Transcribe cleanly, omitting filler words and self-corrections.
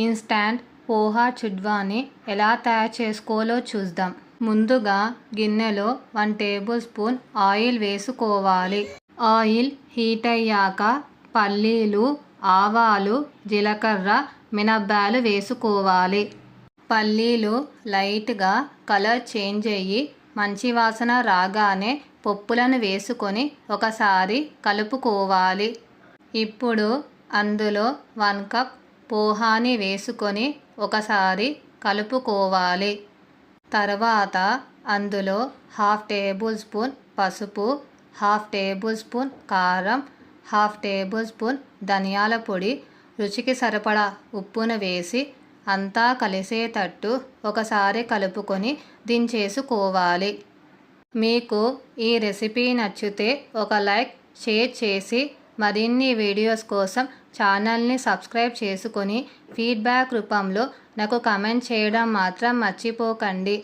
Instant poha చుడ్వాని ఎలా తయారు చేసుకోవాలో చూద్దాం. ముందుగా గిన్నెలో 1 టేబుల్ స్పూన్ ఆయిల్ వేసుకోవాలి. ఆయిల్ హీట్ అయ్యాక పల్లీలు, ఆవాలు, జీలకర్ర, మినప్పాలు వేసుకోవాలి. పల్లీలు లైట్గా కలర్ చేంజ్ అయ్యి మంచి వాసన రాగానే పప్పులను వేసుకొని ఒకసారి కలుపుకోవాలి. ఇప్పుడు అందులో 1 కప్ పోహాని వేసుకొని ఒకసారి కలుపుకోవాలి. తర్వాత అందులో 1/2 టేబుల్ స్పూన్ పసుపు, 1/2 టేబుల్ స్పూన్ కారం, 1/2 టేబుల్ స్పూన్ ధనియాల పొడి, రుచికి సరిపడా ఉప్పును వేసి అంతా కలిసేటట్టు ఒకసారి కలుపుకొని దించేసుకోవాలి. మీకు ఈ రెసిపీ నచ్చితే ఒక లైక్, షేర్ చేసి మరిన్ని వీడియోస్ కోసం ఛానల్ని సబ్స్క్రైబ్ చేసుకొని ఫీడ్బ్యాక్ రూపంలో నాకు కామెంట్ చేయడం మాత్రం మర్చిపోకండి.